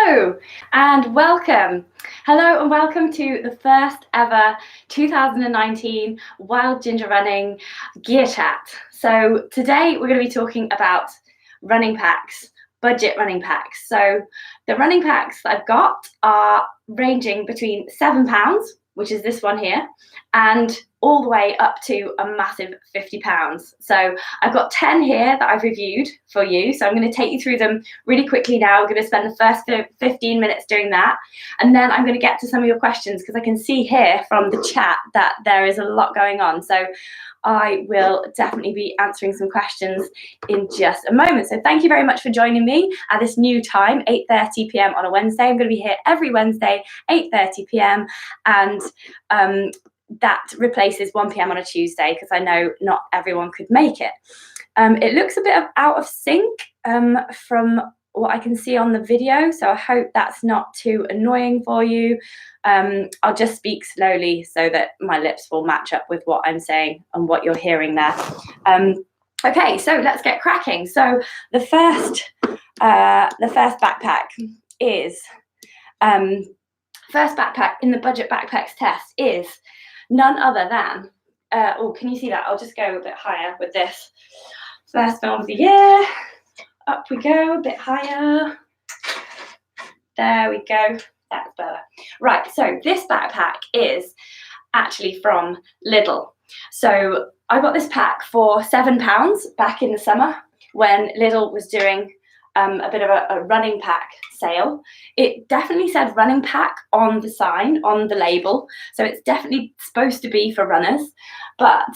Hello and welcome. Hello and welcome to the first ever 2019 Wild Ginger Running Gear Chat. So today we're going to be talking about running packs, budget running packs. So the running packs that I've got are ranging between £7, which is this one here, and all the way up to a massive £50. So I've got 10 here that I've reviewed for you. So I'm going to take you through them really quickly now. I'm going to spend the first 15 minutes doing that. And then I'm going to get to some of your questions because I can see here from the chat that there is a lot going on. So I will definitely be answering some questions in just a moment. So thank you very much for joining me at this new time, 8:30 p.m. on a Wednesday. I'm going to be here every Wednesday, 8:30 p.m. and that replaces 1 p.m. on a Tuesday because I know not everyone could make it. It looks a bit out of sync from what I can see on the video, so I hope that's not too annoying for you. I'll just speak slowly so that my lips will match up with what I'm saying and what you're hearing there. Okay, so let's get cracking. So the first backpack is first backpack in the budget backpacks test is none other than oh, can you see that? I'll just go a bit higher with this. First film of the year. Up we go, a bit higher. There we go. That's better. Right, so this backpack is actually from Lidl. So I got this pack for £7 back in the summer when Lidl was doing a bit of a running pack sale. It definitely said running pack on the sign, on the label. So it's definitely supposed to be for runners, but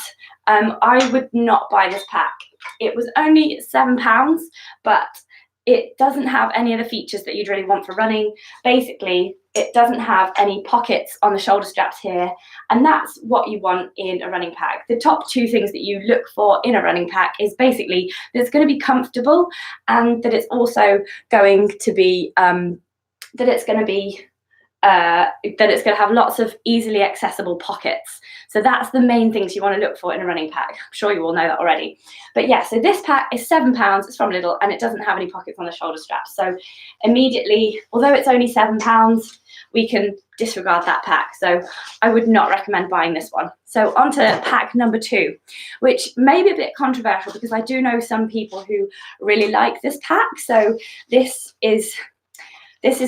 I would not buy this pack. It was only £7, but it doesn't have any of the features that you'd really want for running. Basically, it doesn't have any pockets on the shoulder straps here, and that's what you want in a running pack. The top two things that you look for in a running pack is basically that it's going to be comfortable and that it's also going to be that it's going to have lots of easily accessible pockets. So that's the main things you want to look for in a running pack. I'm sure you all know that already. But yeah, so this pack is £7. It's from Lidl and it doesn't have any pockets on the shoulder straps. So immediately, although it's only £7, we can disregard that pack. So I would not recommend buying this one. So on to pack number 2, which may be a bit controversial because I do know some people who really like this pack. So this is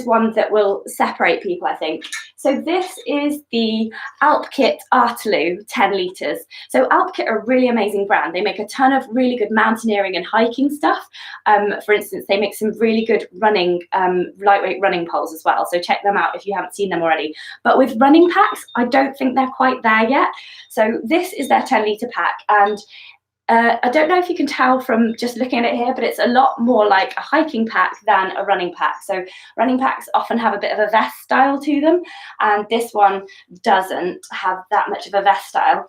one that will separate people, I think. So this is the Alpkit Artlu 10 litres. So Alpkit are a really amazing brand. They make a ton of really good mountaineering and hiking stuff. For instance, they make some really good running, lightweight running poles as well. So check them out if you haven't seen them already. But with running packs, I don't think they're quite there yet. So this is their 10 litre pack. And I don't know if you can tell from just looking at it here, but it's a lot more like a hiking pack than a running pack. So running packs often have a bit of a vest style to them, and this one doesn't have that much of a vest style.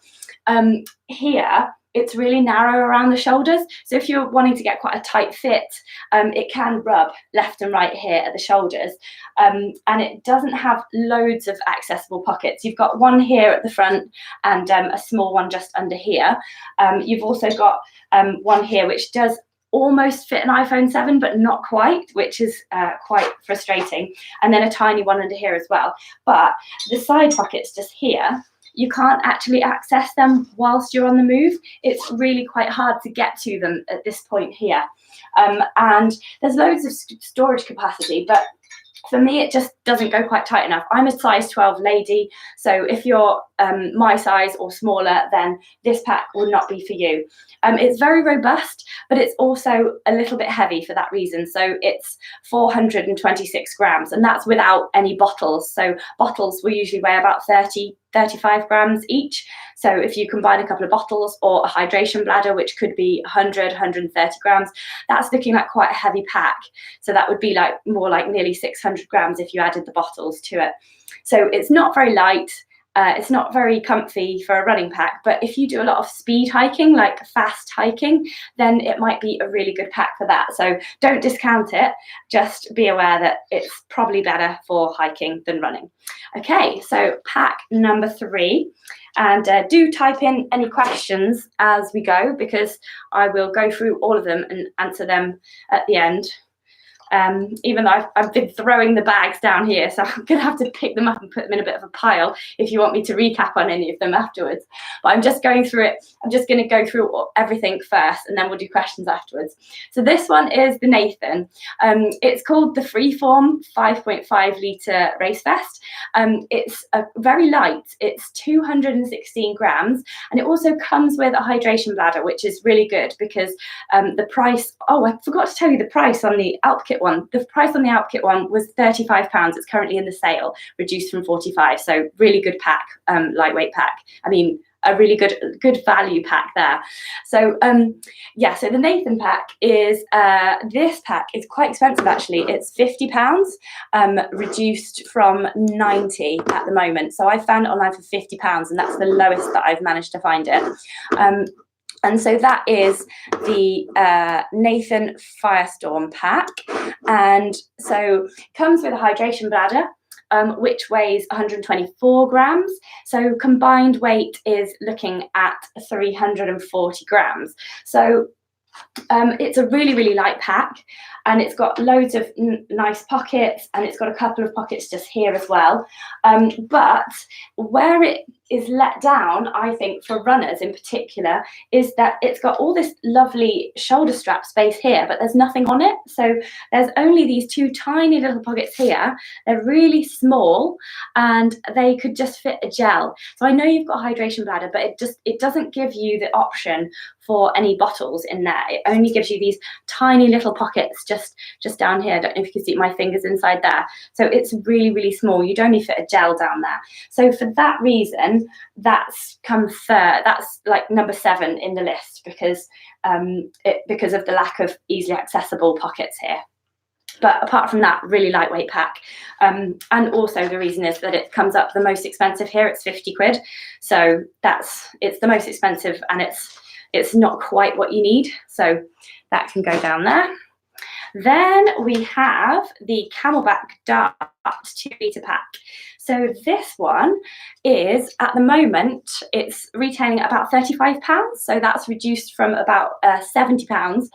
Here, it's really narrow around the shoulders. So if you're wanting to get quite a tight fit, it can rub left and right here at the shoulders. And it doesn't have loads of accessible pockets. You've got one here at the front and a small one just under here. You've also got one here which does almost fit an iPhone 7, but not quite, which is quite frustrating. And then a tiny one under here as well. But the side pockets just here, you can't actually access them whilst you're on the move. It's really quite hard to get to them at this point here. And there's loads of storage capacity, but for me, it just doesn't go quite tight enough. I'm a size 12 lady, so if you're my size or smaller, then this pack will not be for you. It's very robust, but it's also a little bit heavy for that reason. So it's 426 grams, and that's without any bottles. So bottles will usually weigh about 35 grams each. So if you combine a couple of bottles or a hydration bladder, which could be 130 grams, that's looking like quite a heavy pack. So that would be like more like nearly 600 grams if you added the bottles to it. So it's not very light. It's not very comfy for a running pack, but if you do a lot of speed hiking, like fast hiking, then it might be a really good pack for that. So don't discount it. Just be aware that it's probably better for hiking than running. Okay, so pack number 3. And do type in any questions as we go, because I will go through all of them and answer them at the end. even though I've been throwing the bags down here, so I'm going to have to pick them up and put them in a bit of a pile if you want me to recap on any of them afterwards. But I'm just going through it. I'm just going to go through everything first, and then we'll do questions afterwards. So this one is the Nathan. It's called the Freeform 5.5 litre race vest. It's very light. It's 216 grams, and it also comes with a hydration bladder, which is really good because the price, oh, I forgot to tell you the price on the Alpkit one. The price on the Alpkit one was £35. It's currently in the sale, reduced from 45. So really good pack, lightweight pack. I mean, a really good value pack there. So yeah, so the Nathan pack is, this pack is quite expensive actually. It's £50, reduced from 90 at the moment. So I found it online for £50, and that's the lowest that I've managed to find it. And so that is the Nathan Firestorm pack. And so comes with a hydration bladder, which weighs 124 grams. So combined weight is looking at 340 grams. So it's a really, really light pack, and it's got loads of nice pockets, and it's got a couple of pockets just here as well. But where it is let down, I think, for runners in particular, is that it's got all this lovely shoulder strap space here, but there's nothing on it. So there's only these two tiny little pockets here. They're really small, and they could just fit a gel. So I know you've got a hydration bladder, but it doesn't give you the option for any bottles in there. It only gives you these tiny little pockets just down here. I don't know if you can see my fingers inside there. So it's really, really small. You'd only fit a gel down there. So for that reason, that's come third. That's like number 7 in the list because of the lack of easily accessible pockets here. But apart from that, really lightweight pack. And also the reason is that it comes up the most expensive here. It's 50 quid. So it's the most expensive, and it's not quite what you need. So that can go down there. Then we have the Camelbak Dart 2 litre pack. So this one is, at the moment, it's retailing at about £35. So that's reduced from about £70,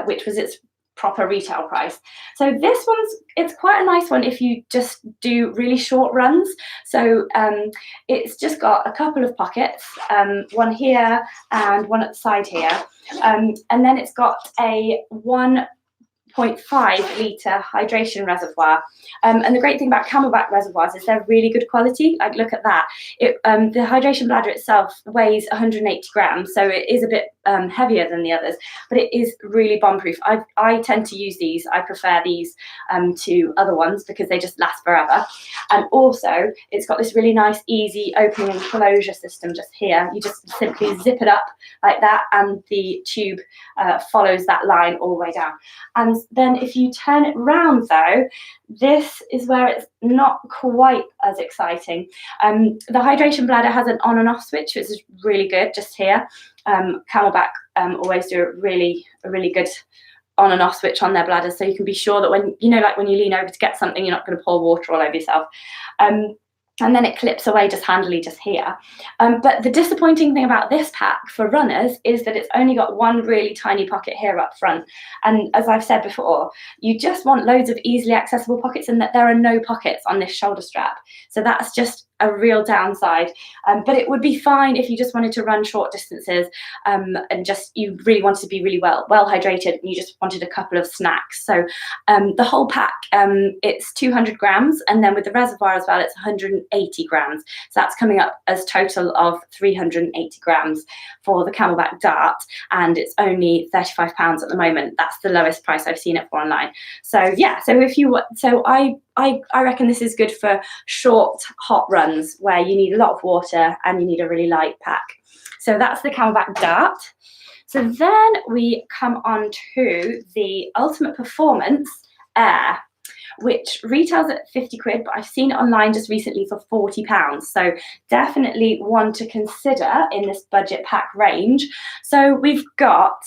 which was its proper retail price. So this it's quite a nice one if you just do really short runs. So it's just got a couple of pockets, one here and one at the side here, and then it's got a 1.5 litre hydration reservoir. And the great thing about Camelbak reservoirs is they're really good quality. Like, look at that. The hydration bladder itself weighs 180 grams, so it is a bit heavier than the others, but it is really bomb-proof. I tend to use these. I prefer these to other ones because they just last forever. And also, it's got this really nice, easy opening and closure system just here. You just simply zip it up like that, and the tube follows that line all the way down. And then if you turn it round though, this is where it's not quite as exciting. The hydration bladder has an on and off switch, which is really good just here. Camelbak always do a really good on and off switch on their bladders, so you can be sure that when you lean over to get something, you're not going to pour water all over yourself. And then it clips away just handily just here. But the disappointing thing about this pack for runners is that it's only got one really tiny pocket here up front. And as I've said before, you just want loads of easily accessible pockets, and that there are no pockets on this shoulder strap. So that's just a real downside. But it would be fine if you just wanted to run short distances, and just you really wanted to be really well hydrated, and you just wanted a couple of snacks. So the whole pack, it's 200 grams, and then with the reservoir as well, it's 180 grams. So that's coming up as total of 380 grams for the Camelbak Dart, and it's only £35 at the moment. That's the lowest price I've seen it for online. So yeah, I reckon this is good for short, hot runs where you need a lot of water and you need a really light pack. So that's the Camelbak Dart. So then we come on to the Ultimate Performance Aire, which retails at 50 quid, but I've seen it online just recently for £40. So definitely one to consider in this budget pack range. So we've got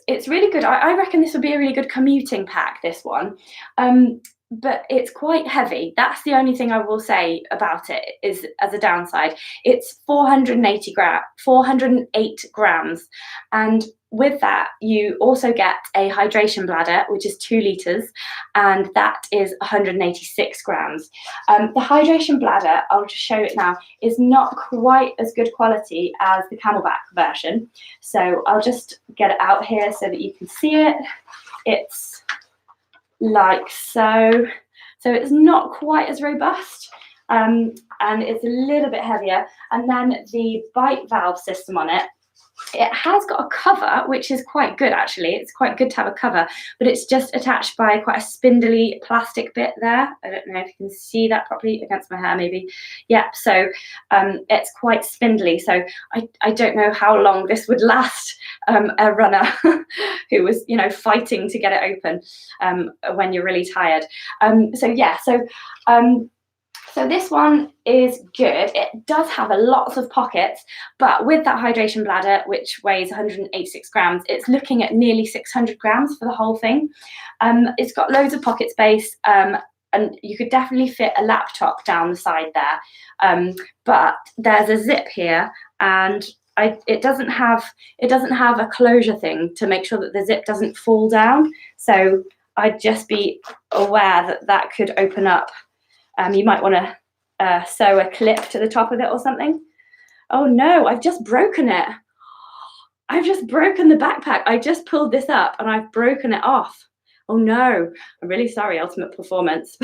it's really good. I reckon this would be a really good commuting pack, this one. but it's quite heavy. That's the only thing I will say about it, is as a downside. It's 408 grams. And with that, you also get a hydration bladder, which is 2 litres, and that is 186 grams. The hydration bladder, I'll just show it now, is not quite as good quality as the Camelbak version. So I'll just get it out here so that you can see it. It's like so. So it's not quite as robust, and it's a little bit heavier. And then the bite valve system on it, it has got a cover, which is quite good actually. It's quite good to have a cover, but it's just attached by quite a spindly plastic bit there. I don't know if you can see that properly against my hair, maybe. Yeah, so it's quite spindly. So I don't know how long this would last a runner who was, you know, fighting to get it open when you're really tired. So this one is good. It does have lots of pockets, but with that hydration bladder, which weighs 186 grams, it's looking at nearly 600 grams for the whole thing. It's got loads of pocket space, and you could definitely fit a laptop down the side there. But there's a zip here, and it doesn't have a closure thing to make sure that the zip doesn't fall down. So I'd just be aware that that could open up. You might want to sew a clip to the top of it or something. Oh no, I've just broken it. I've just broken the backpack. I just pulled this up and I've broken it off. Oh no, I'm really sorry, Ultimate Performance.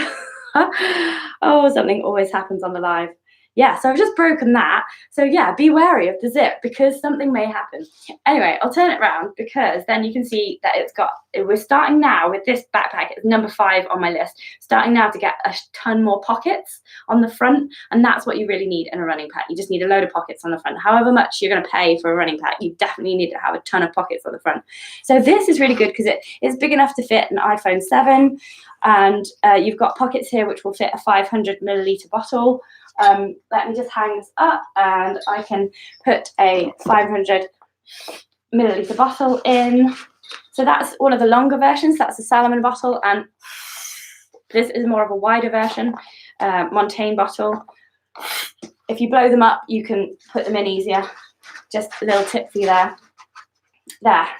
Oh, something always happens on the live. Yeah, so I've just broken that. So yeah, be wary of the zip because something may happen. Anyway, I'll turn it around because then you can see that we're starting now with this backpack. It's number 5 on my list. Starting now to get a ton more pockets on the front. And that's what you really need in a running pack. You just need a load of pockets on the front. However much you're going to pay for a running pack, you definitely need to have a ton of pockets on the front. So this is really good because it's big enough to fit an iPhone 7. And you've got pockets here which will fit a 500 milliliter bottle. Let me just hang this up and I can put a 500 milliliter bottle in. So that's one of the longer versions. That's a Salomon bottle, and this is more of a wider version, Montaigne bottle. If you blow them up, you can put them in easier. Just a little tip for you there.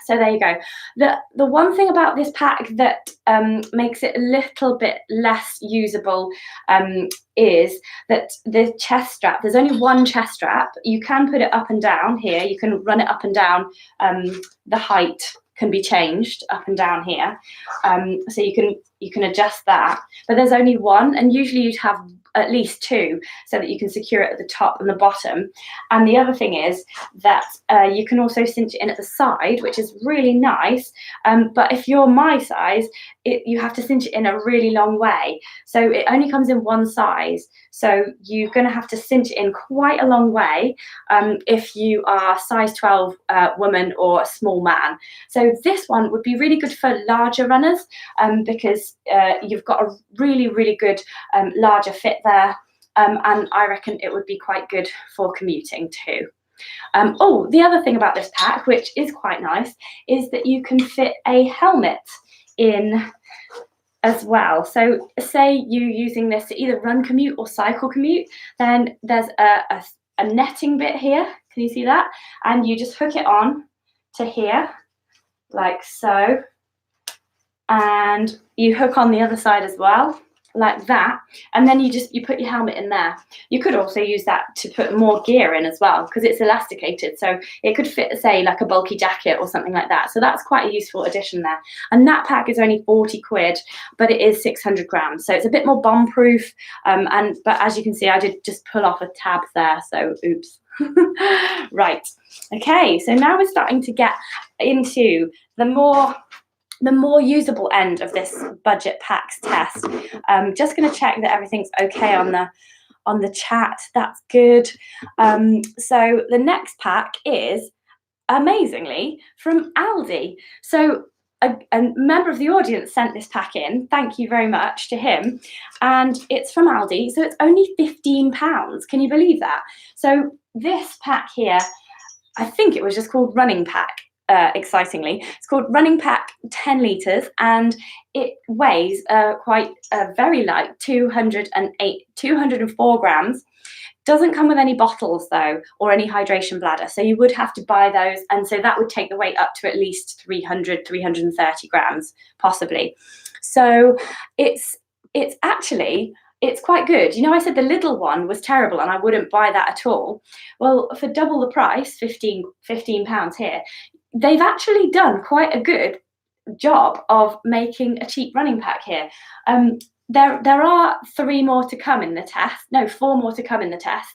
So there you go. The one thing about this pack that makes it a little bit less usable is that the chest strap, there's only one chest strap. You can put it up and down here. You can run it up and down. The height can be changed up and down here. So you can adjust that. But there's only one, and usually you'd have at least 2 so that you can secure it at the top and the bottom. And the other thing is that you can also cinch it in at the side, which is really nice. But if you're my size, you have to cinch it in a really long way. So it only comes in one size. So you're going to have to cinch it in quite a long way if you are size 12 woman or a small man. So this one would be really good for larger runners because you've got a really, really good larger fit there. And I reckon it would be quite good for commuting too. The other thing about this pack, which is quite nice, is that you can fit a helmet in as well. So say you're using this to either run commute or cycle commute, then there's a netting bit here. Can you see that? And you just hook it on to here, like so. And you hook on the other side as well, like that. And then you put your helmet in there. You could also use that to put more gear in as well, because it's elasticated. So it could fit, say, like a bulky jacket or something like that. So that's quite a useful addition there. And that pack is only 40 quid, but it is 600 grams. So it's a bit more bomb proof. But as you can see, I did just pull off a tab there. So oops. Right. Okay. So now we're starting to get into the more usable end of this budget packs test. Just going to check that everything's okay on the chat. That's good. So the next pack is amazingly from Aldi. So a member of the audience sent this pack in. Thank you very much to him. And it's from Aldi. So it's only £15. Can you believe that? So this pack here, I think it was just called Running Pack. excitingly. It's called Running Pack 10 litres, and it weighs quite very light, 204 grams. Doesn't come with any bottles though, or any hydration bladder, so you would have to buy those, and so that would take the weight up to at least 330 grams possibly. So it's actually, it's quite good. You know, I said the Lidl one was terrible and I wouldn't buy that at all. Well, for double the price, £15 here, they've actually done quite a good job of making a cheap running pack here. There are 4 more to come in the test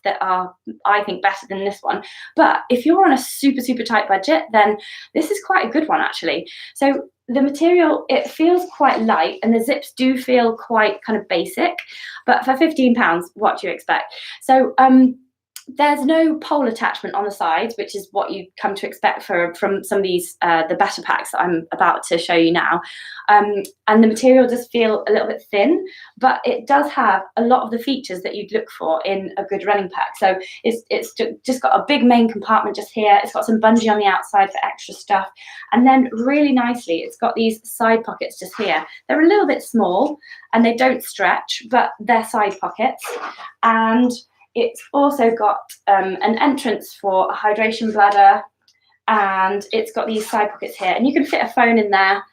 that are, I think, better than this one. But if you're on a super tight budget, then this is quite a good one actually. So the material, it feels quite light, and the zips do feel quite kind of basic, but for £15, what do you expect? So there's no pole attachment on the sides, which is what you come to expect from some of these, the better packs that I'm about to show you now. And the material does feel a little bit thin, but it does have a lot of the features that you'd look for in a good running pack. So it's just got a big main compartment just here. It's got some bungee on the outside for extra stuff. And then really nicely, it's got these side pockets just here. They're a little bit small and they don't stretch, but they're side pockets. And it's also got an entrance for a hydration bladder, and it's got these side pockets here, and you can fit a phone in there.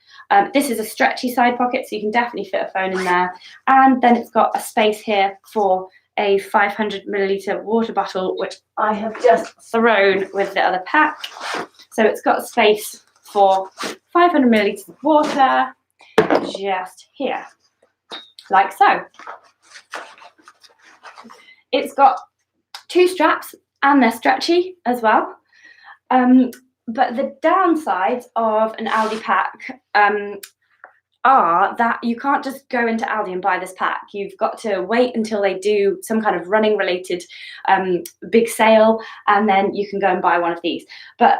This is a stretchy side pocket, so you can definitely fit a phone in there. And then it's got a space here for a 500 milliliter water bottle, which I have just thrown with the other pack. So it's got space for 500 milliliters of water just here, like so. It's got 2 straps and they're stretchy as well. But the downsides of an Aldi pack are that you can't just go into Aldi and buy this pack. You've got to wait until they do some kind of running related big sale, and then you can go and buy one of these. But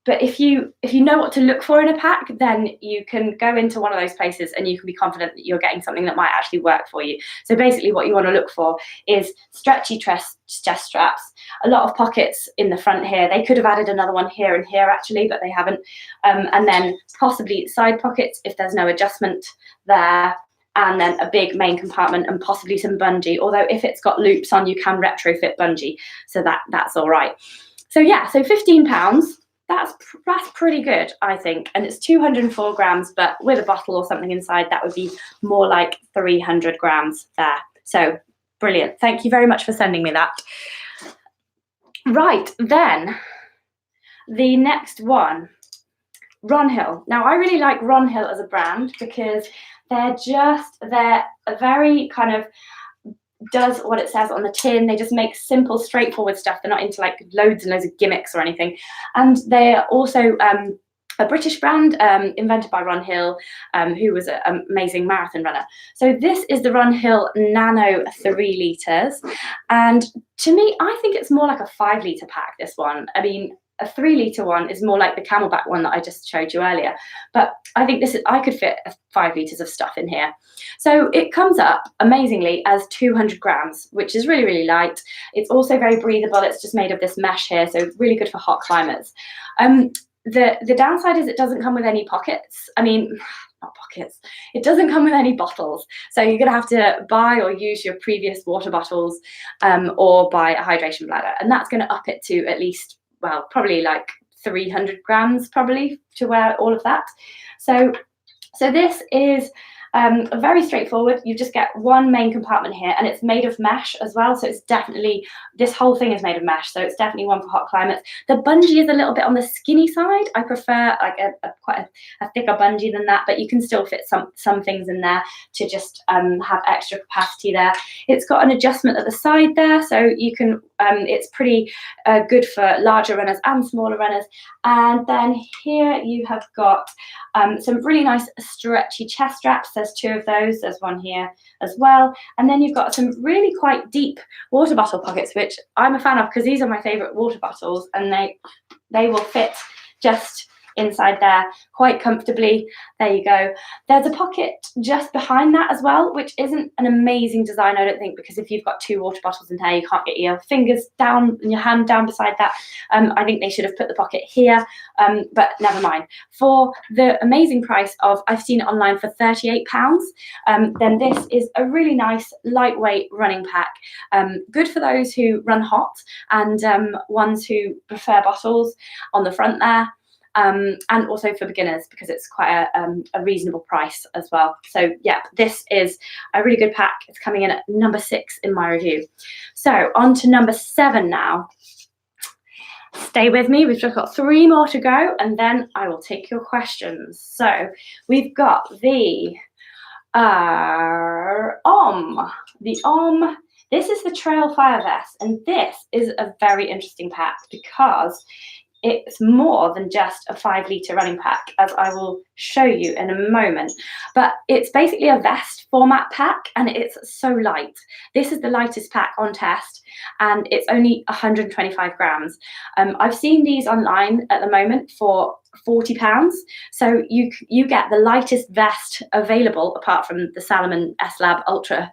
if you know what to look for in a pack, then you can go into one of those places and you can be confident that you're getting something that might actually work for you. So basically what you want to look for is stretchy chest straps, a lot of pockets in the front here. They could have added another one here and here actually, but they haven't. And then possibly side pockets if there's no adjustment there. And then a big main compartment and possibly some bungee. Although if it's got loops on, you can retrofit bungee. So that's all right. So yeah, so £15. That's pretty good, I think. And it's 204 grams, but with a bottle or something inside, that would be more like 300 grams there. So brilliant. Thank you very much for sending me that. Right, then the next one, Ronhill. Now, I really like Ronhill as a brand because they're a very kind of does what it says on the tin. They just make simple, straightforward stuff. They're not into like loads and loads of gimmicks or anything. And they're also a British brand invented by Ronhill, who was an amazing marathon runner. So this is the Ronhill Nano 3 litres. And to me, I think it's more like a 5 litre pack, this one. I mean, a 3 litre one is more like the Camelbak one that I just showed you earlier. But I think I could fit 5 litres of stuff in here. So it comes up amazingly as 200 grams, which is really, really light. It's also very breathable. It's just made of this mesh here, so really good for hot climates. The downside is it doesn't come with any pockets. I mean, not pockets. It doesn't come with any bottles. So you're going to have to buy or use your previous water bottles or buy a hydration bladder. And that's going to up it to at least, well, probably like 300 grams probably to wear all of that. So this is very straightforward. You just get one main compartment here, and it's made of mesh as well. So it's definitely, this whole thing is made of mesh. So it's definitely one for hot climates. The bungee is a little bit on the skinny side. I prefer like quite a thicker bungee than that, but you can still fit some things in there to just have extra capacity there. It's got an adjustment at the side there, so you can, it's pretty good for larger runners and smaller runners. And then here you have got some really nice stretchy chest straps. There's 2 of those. There's one here as well. And then you've got some really quite deep water bottle pockets, which I'm a fan of because these are my favorite water bottles, and they will fit just inside there quite comfortably. There you go. There's a pocket just behind that as well, which isn't an amazing design, I don't think, because if you've got 2 water bottles in there, you can't get your fingers down and your hand down beside that. I think they should have put the pocket here, but never mind. For the amazing price of, I've seen it online for £38, then this is a really nice lightweight running pack, good for those who run hot and ones who prefer bottles on the front there, and also for beginners because it's quite a reasonable price as well. So yeah, this is a really good pack. It's coming in at number 6 in my review. So on to number 7 now. Stay with me, we've just got 3 more to go and then I will take your questions. So we've got the Omm. This is the TrailFire Vest, and this is a very interesting pack because it's more than just a 5-litre running pack, as I will show you in a moment. But it's basically a vest format pack, and it's so light. This is the lightest pack on test, and it's only 125 grams. I've seen these online at the moment for £40, so you get the lightest vest available apart from the Salomon S-Lab Ultra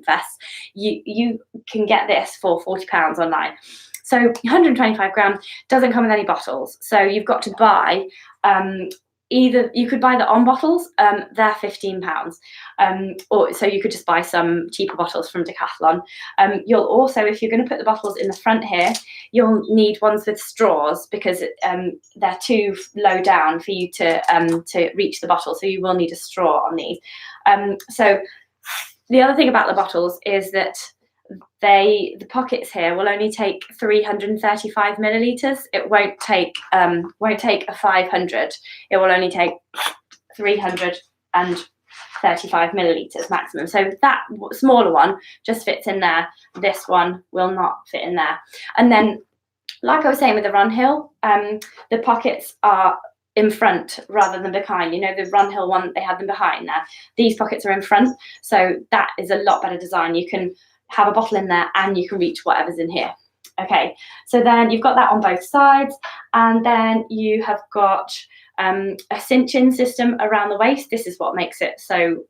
vest. You can get this for £40 online. So 125 grams, doesn't come with any bottles. So you've got to buy either, you could buy the Omm bottles, they're £15. Or so you could just buy some cheaper bottles from Decathlon. You'll also, if you're going to put the bottles in the front here, you'll need ones with straws because they're too low down for you to reach the bottle. So you will need a straw on these. So the other thing about the bottles is that the pockets here will only take 335 millilitres. It won't take a 500. It will only take 335 millilitres maximum. So that smaller one just fits in there. This one will not fit in there. And then, like I was saying with the Ronhill, the pockets are in front rather than behind. You know, the Ronhill one, they had them behind there. These pockets are in front, so that is a lot better design. You can have a bottle in there and you can reach whatever's in here. Okay, so then you've got that on both sides, and then you have got a cinch-in system around the waist. This is what makes it so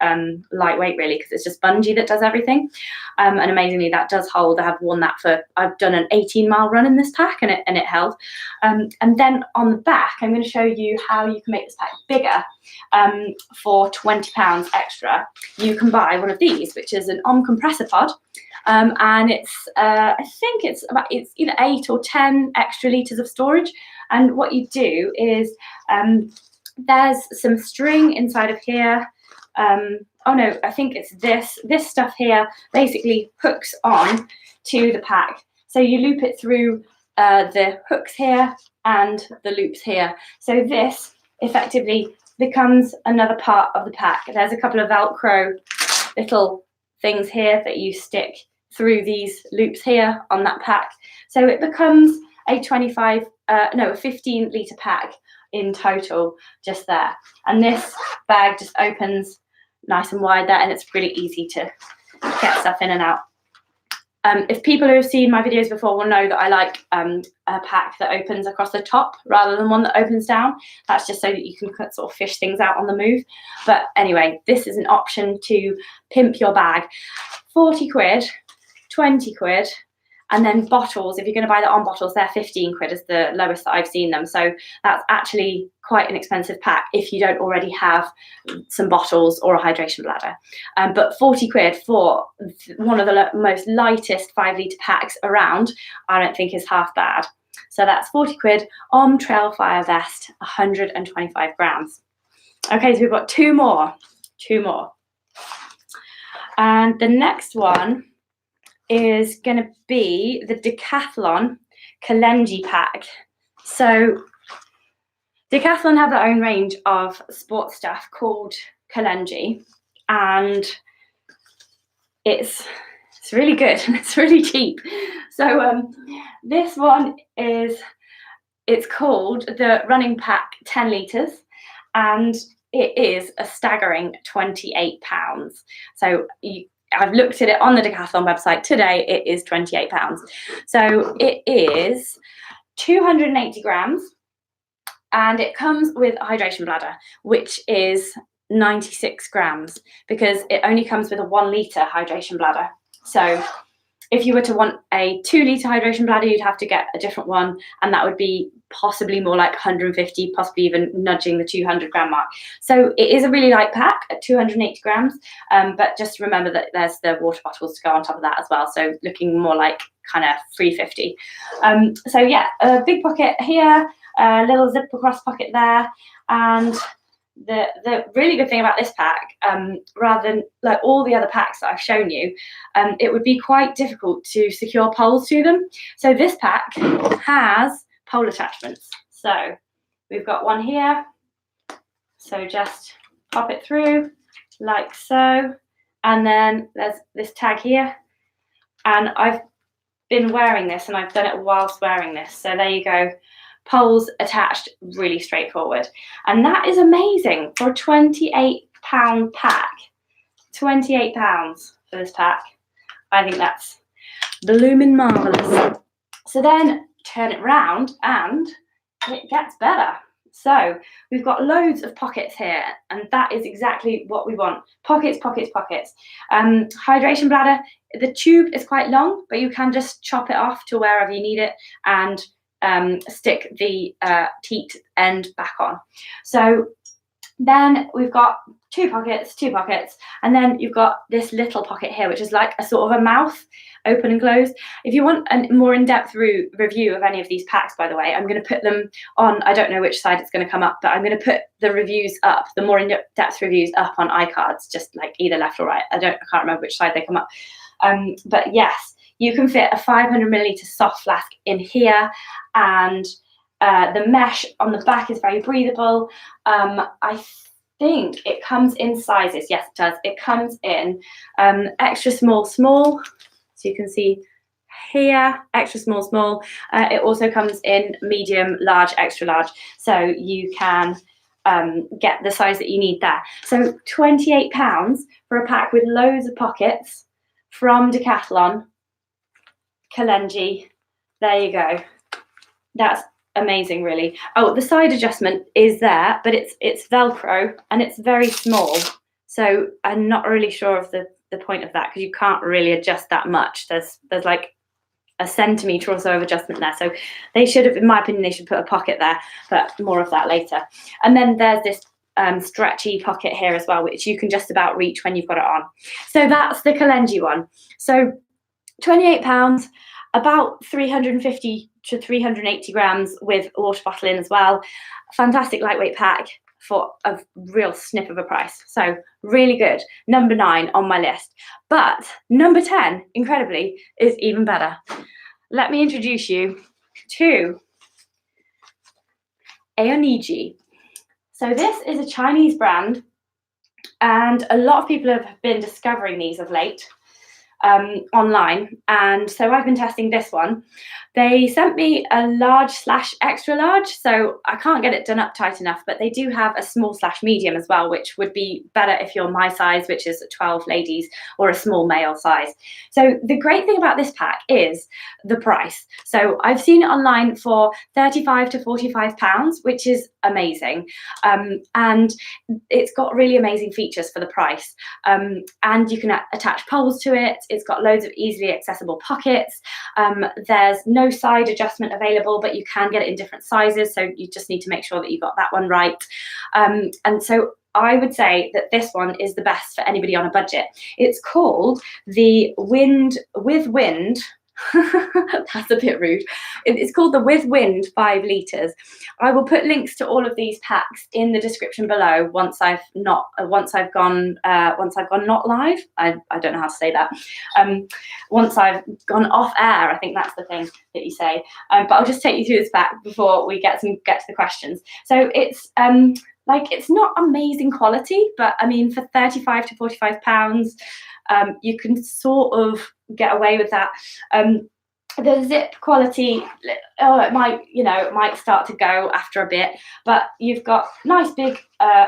lightweight, really, because it's just bungee that does everything. And amazingly, that does hold. I have worn that I've done an 18-mile run in this pack, and it held. And then on the back, I'm going to show you how you can make this pack bigger. For £20 extra, you can buy one of these, which is an Omm compressor pod. And it's I think it's either 8 or 10 extra litres of storage. And what you do is there's some string inside of here. Oh no, I think it's this stuff here basically hooks on to the pack. So you loop it through the hooks here and the loops here. So this effectively becomes another part of the pack. There's a couple of Velcro little things here that you stick through these loops here on that pack. So it becomes a 15-litre pack in total just there. And this bag just opens nice and wide there, and it's really easy to get stuff in and out. If people who have seen my videos before will know that I like a pack that opens across the top rather than one that opens down. That's just so that you can sort of fish things out on the move. But anyway, this is an option to pimp your bag. 40 quid, 20 quid, and then bottles, if you're going to buy the Omm bottles, they're 15 quid is the lowest that I've seen them. So that's actually quite an expensive pack if you don't already have some bottles or a hydration bladder. But 40 quid for one of the most lightest 5-litre packs around, I don't think is half bad. So that's 40 quid, Omm TrailFire Vest, 125 grams. Okay, so we've got two more. And the next one is going to be the Decathlon Kalenji pack. So Decathlon have their own range of sports stuff called Kalenji, and it's really good and it's really cheap. So this one it's called the Running Pack 10 litres, and it is a staggering £28. So I've looked at it on the Decathlon website today. It is £28. So it is 280 grams. and it comes with a hydration bladder, which is 96 grams, because it only comes with a 1 litre hydration bladder. So if you were to want a 2 litre hydration bladder, you'd have to get a different one, and that would be possibly more like 150, possibly even nudging the 200 gram mark. So it is a really light pack at 280 grams, but just remember that there's the water bottles to go on top of that as well, so looking more like kind of 350. So yeah, a big pocket here, a little zip across pocket there, and the really good thing about this pack, rather than like all the other packs that I've shown you, it would be quite difficult to secure poles to them. So this pack has pole attachments. So we've got one here. So just pop it through like so. And then there's this tag here. And I've been wearing this, and I've done it whilst wearing this. So there you go. Poles attached, really straightforward. And that is amazing for a £28 pack. £28 for this pack. I think that's blooming marvellous. So then turn it round and it gets better. So we've got loads of pockets here, and that is exactly what we want. Pockets, pockets, pockets. Hydration bladder, the tube is quite long, but you can just chop it off to wherever you need it and stick the teat end back on. So then we've got two pockets, and then you've got this little pocket here, which is like a sort of a mouth, open and close. If you want a more in-depth review of any of these packs, by the way, I'm going to put them on, I don't know which side it's going to come up, but I'm going to put the reviews up, the more in-depth reviews up on iCards, just like either left or right. I can't remember which side they come up. But yes, you can fit a 500 milliliter soft flask in here, and the mesh on the back is very breathable. I think it comes in sizes. Yes, it does. It comes in extra small, small. So you can see here, extra small, small. It also comes in medium, large, extra large. So you can get the size that you need there. So £28 for a pack with loads of pockets from Decathlon Kalenji. There you go. That's amazing, really. Oh, the side adjustment is there, but it's Velcro and it's very small. So I'm not really sure of the point of that, because you can't really adjust that much. There's like a centimetre or so of adjustment there. So they should have, in my opinion, they should put a pocket there, but more of that later. And then there's this stretchy pocket here as well, which you can just about reach when you've got it on. So that's the Kalenji one. So £28, about 350 to 380 grams with a water bottle in as well. Fantastic lightweight pack for a real snip of a price. So really good. Number 9 on my list. But number 10, incredibly, is even better. Let me introduce you to Aonijie. So this is a Chinese brand, and a lot of people have been discovering these of late online, and so I've been testing this one. They sent me a large/extra large, so I can't get it done up tight enough, but they do have a small/medium as well, which would be better if you're my size, which is 12 ladies, or a small male size. So the great thing about this pack is the price. So I've seen it online for £35 to £45, which is amazing, and it's got really amazing features for the price, and you can attach poles to it. It's got loads of easily accessible pockets. There's no side adjustment available, but you can get it in different sizes, so you just need to make sure that you got that one right. And so I would say that this one is the best for anybody on a budget. It's called the Withwind. That's a bit rude. It's called the Withwind 5 litres. I will put links to all of these packs in the description below once I've gone not live. I don't know how to say that. Once I've gone off air, I think that's the thing that you say. But I'll just take you through this pack before we get to the questions. So it's it's not amazing quality, but I mean, for £35 to £45, you can sort of get away with that. The zip quality, it might start to go after a bit, but you've got nice big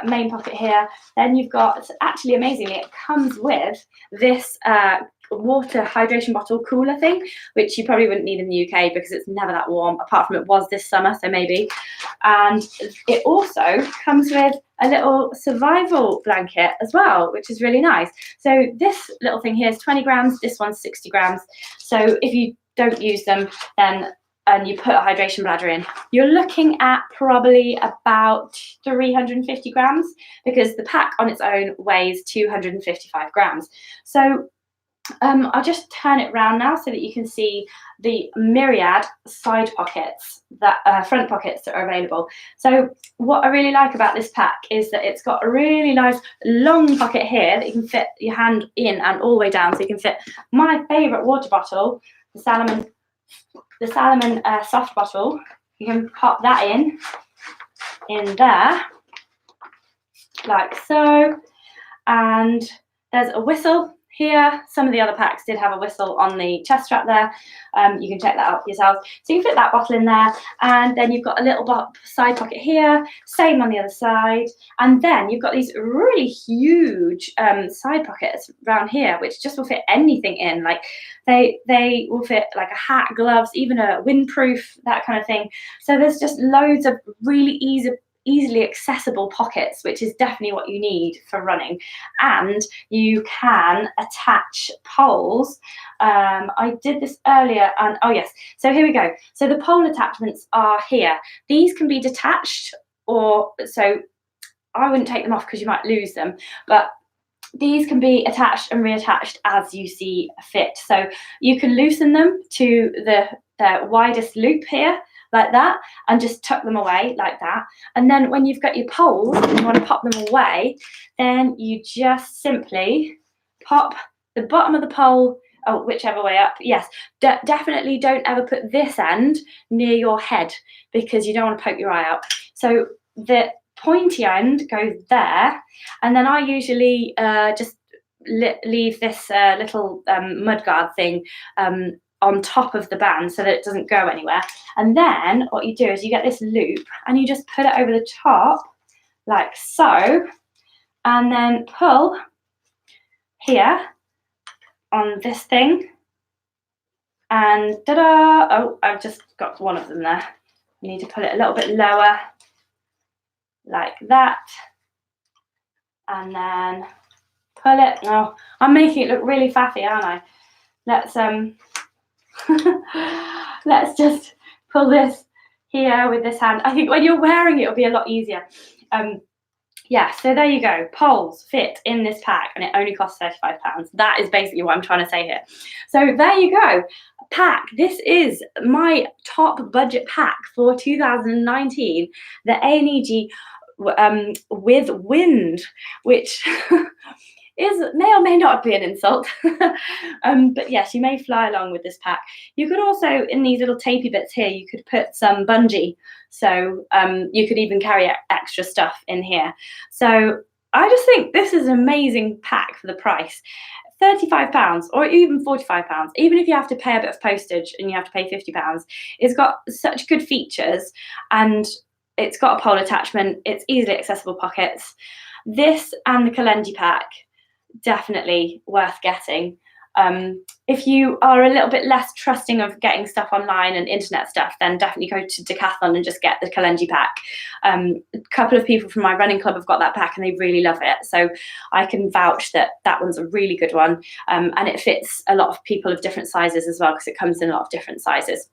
main pocket here. Then you've got, actually amazingly, it comes with this water hydration bottle cooler thing, which you probably wouldn't need in the UK because it's never that warm, apart from it was this summer, so maybe. And it also comes with a little survival blanket as well, which is really nice. So this little thing here is 20 grams, this one's 60 grams. So if you don't use them, then and you put a hydration bladder in, you're looking at probably about 350 grams, because the pack on its own weighs 255 grams. So I'll just turn it round now so that you can see the myriad side pockets, that front pockets that are available. So what I really like about this pack is that it's got a really nice long pocket here that you can fit your hand in and all the way down. So you can fit my favourite water bottle, the Salomon soft bottle. You can pop that in there, like so. And there's a whistle here. Some of the other packs did have a whistle on the chest strap there. You can check that out yourself. So you can fit that bottle in there, and then you've got a little side pocket here, same on the other side, and then you've got these really huge side pockets around here, which just will fit anything in. Like they will fit like a hat, gloves, even a windproof, that kind of thing. So there's just loads of really easily accessible pockets, which is definitely what you need for running. And you can attach poles. I did this earlier, and oh yes, so here we go. So the pole attachments are here. These can be detached, or so I wouldn't take them off because you might lose them, but these can be attached and reattached as you see fit. So you can loosen them to the widest loop here, like that, and just tuck them away like that. And then when you've got your poles and you want to pop them away, then you just simply pop the bottom of the pole, whichever way up. Yes, definitely don't ever put this end near your head because you don't want to poke your eye out. So the pointy end goes there, and then I usually just leave this little mudguard thing on top of the band so that it doesn't go anywhere. And then what you do is you get this loop and you just put it over the top like so, and then pull here on this thing, and ta-da! Oh, I've just got one of them there. You need to put it a little bit lower like that, and then pull it. Oh, I'm making it look really faffy, aren't I? Let's let's just pull this here with this hand. I think when you're wearing it, it'll be a lot easier. Yeah, so there you go. Poles fit in this pack, and it only costs £35. That is basically what I'm trying to say here. So there you go. Pack. This is my top budget pack for 2019. The Aonijie Withwind, which may or may not be an insult. But yes, you may fly along with this pack. You could also, in these little tapey bits here, you could put some bungee. So you could even carry extra stuff in here. So I just think this is an amazing pack for the price. £35 or even £45, even if you have to pay a bit of postage and you have to pay £50. It's got such good features, and it's got a pole attachment. It's easily accessible pockets. This and the Kalenji pack, definitely worth getting. If you are a little bit less trusting of getting stuff online and internet stuff, then definitely go to Decathlon and just get the Kalenji pack. A couple of people from my running club have got that pack and they really love it, so I can vouch that that one's a really good one, and it fits a lot of people of different sizes as well, because it comes in a lot of different sizes.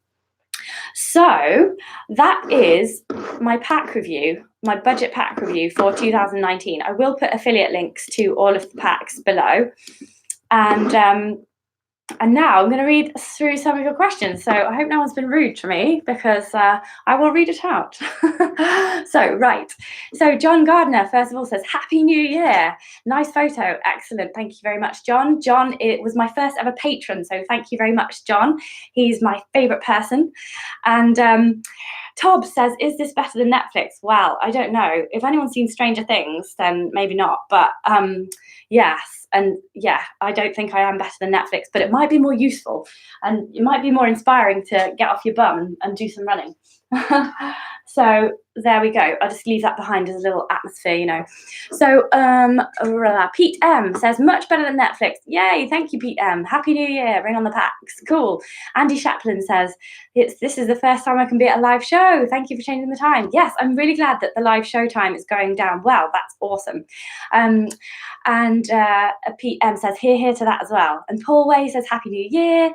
So that is my pack review, my budget pack review for 2019. I will put affiliate links to all of the packs below. And now I'm going to read through some of your questions. So I hope no one's been rude to me, because I will read it out. So John Gardner, first of all, says, Happy New Year. Nice photo. Excellent. Thank you very much, John. John, it was my first ever patron. So thank you very much, John. He's my favourite person. And Tob says, is this better than Netflix? Well, I don't know. If anyone's seen Stranger Things, then maybe not. But yes. And yeah, I don't think I am better than Netflix, but it might be more useful and it might be more inspiring to get off your bum and do some running. So there we go. I'll just leave that behind as a little atmosphere, you know. So Pete M says, much better than Netflix. Yay, thank you, Pete M. Happy New Year, ring on the packs. Cool. Andy Chaplin says, this is the first time I can be at a live show. Thank you for changing the time. Yes, I'm really glad that the live show time is going down well. That's awesome. And Pete M says, here to that as well. And Paul Way says, Happy New Year.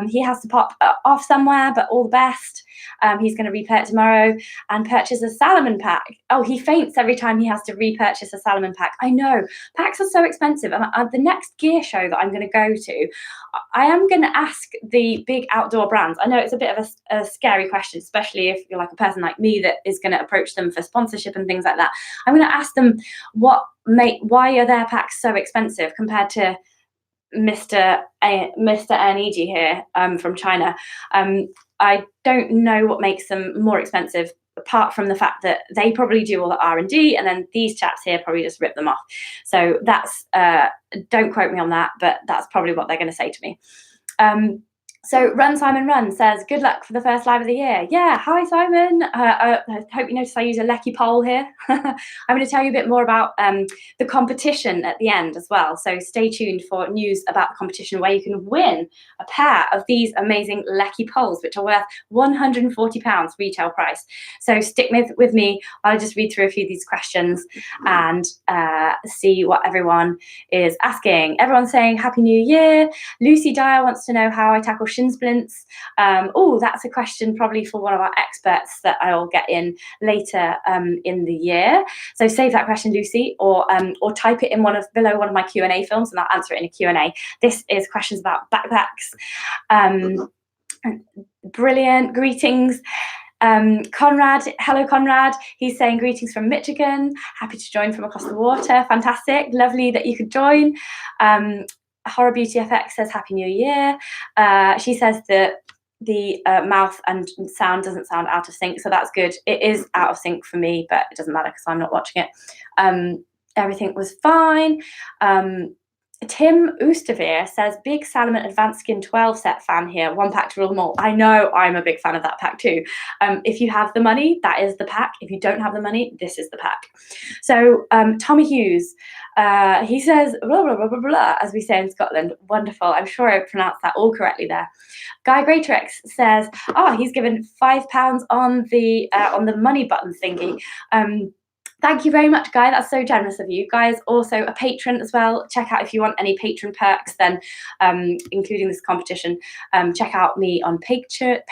He has to pop off somewhere, but all the best. He's going to repurchase tomorrow and purchase a Salomon pack. Oh, he faints every time he has to repurchase a Salomon pack. I know, packs are so expensive. And the next gear show that I'm going to go to, I am going to ask the big outdoor brands. I know it's a bit of a scary question, especially if you're like a person like me that is going to approach them for sponsorship and things like that. I'm going to ask them why are their packs so expensive compared to Mr. Aonijie here from China. I don't know what makes them more expensive, apart from the fact that they probably do all the R&D, and then these chaps here probably just rip them off. So that's, don't quote me on that, but that's probably what they're going to say to me. So Run Simon Run says, good luck for the first live of the year. Yeah, hi Simon. I hope you notice I use a lecky pole here. I'm going to tell you a bit more about the competition at the end as well. So stay tuned for news about the competition where you can win a pair of these amazing lecky poles, which are worth £140 retail price. So stick with me. I'll just read through a few of these questions and see what everyone is asking. Everyone's saying Happy New Year. Lucy Dyer wants to know how I tackle shin splints. Oh, that's a question probably for one of our experts that I'll get in later in the year. So save that question, Lucy, or type it in below one of my Q&A films, and I'll answer it in a Q&A. This is questions about backpacks. Brilliant. Greetings. Conrad, hello Conrad. He's saying greetings from Michigan. Happy to join from across the water. Fantastic. Lovely that you could join. Horror Beauty FX says Happy New Year. She says that the mouth and sound doesn't sound out of sync, so that's good. It is out of sync for me, but it doesn't matter because I'm not watching it. Everything was fine. Tim Oosterveer says, big Salomon Advanced Skin 12 set fan here, one pack to rule them all. I know, I'm a big fan of that pack too. If you have the money, that is the pack. If you don't have the money, this is the pack. So Tommy Hughes, he says, blah, blah, blah, blah, blah, as we say in Scotland. Wonderful. I'm sure I pronounced that all correctly there. Guy Greytrix says, he's given £5 on the money button thingy. Thank you very much, Guy. That's so generous of you. Guy is also a patron as well. Check out if you want any patron perks, then including this competition. Check out me on Patreon.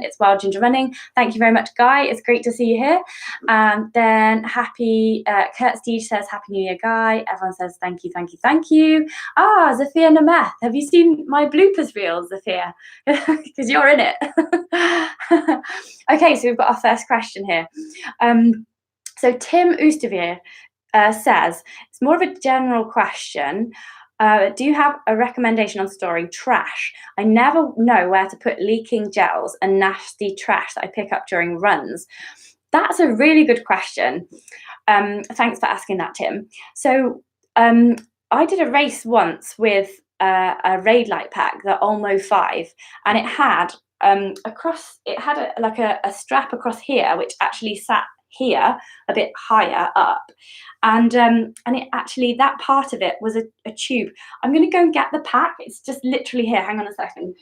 It's Wild Ginger Running. Thank you very much, Guy. It's great to see you here. And then Kurt Steege says, Happy New Year, Guy. Everyone says, thank you, thank you, thank you. Zafir Nameth. Have you seen my bloopers reel, Zafir? Because you're in it. Okay, so we've got our first question here. So Tim Oosterveer says, it's more of a general question. Do you have a recommendation on storing trash? I never know where to put leaking gels and nasty trash that I pick up during runs. That's a really good question. Thanks for asking that, Tim. So I did a race once with a Raid Light pack, the Olmo 5, and it had a strap across here, which actually sat here a bit higher up, and it actually, that part of it was a tube. I'm going to go and get the pack. It's just literally here. Hang on a second.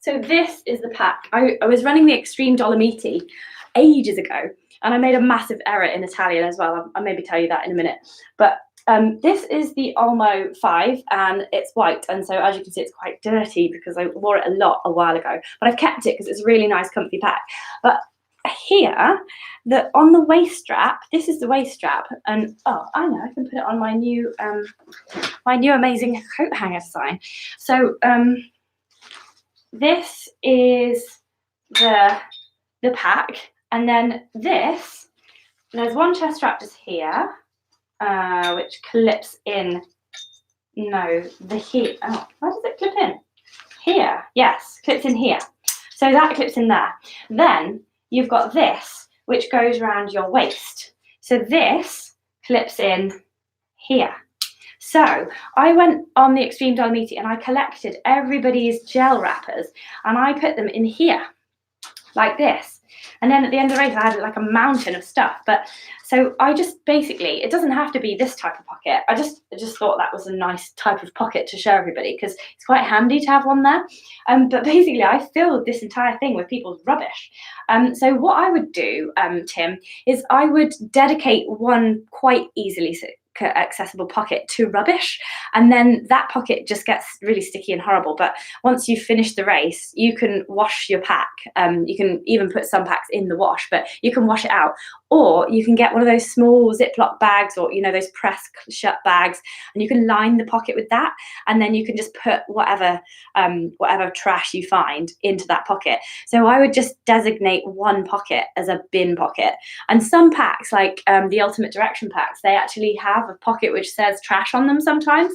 So this is the pack. I was running the Extreme Dolomiti ages ago, and I made a massive error in Italian as well. I'll maybe tell you that in a minute. But this is the Olmo 5, and it's white, and so as you can see, it's quite dirty because I wore it a while ago. But I've kept it because it's a really nice, comfy pack. But here, on the waist strap, this is the waist strap, and I know, I can put it on my new amazing coat hanger design. So this is the pack, and then there's one chest strap just here, which clips in. Where does it clip in? Here, yes, clips in here. So that clips in there. Then you've got this, which goes around your waist. So this clips in here. So I went on the Extreme Dolomiti and I collected everybody's gel wrappers and I put them in here like this. And then at the end of the race, I had like a mountain of stuff. But so I just basically, it doesn't have to be this type of pocket. I just thought that was a nice type of pocket to show everybody because it's quite handy to have one there. But basically, I filled this entire thing with people's rubbish. So what I would do, Tim, is I would dedicate one quite easily accessible pocket to rubbish, and then that pocket just gets really sticky and horrible. But once you've finished the race, you can wash your pack. You can even put some packs in the wash, but you can wash it out, or you can get one of those small Ziploc bags, or those press shut bags, and you can line the pocket with that, and then you can just put whatever trash you find into that pocket. So I would just designate one pocket as a bin pocket. And some packs, like the Ultimate Direction packs, they actually have a pocket which says trash on them sometimes,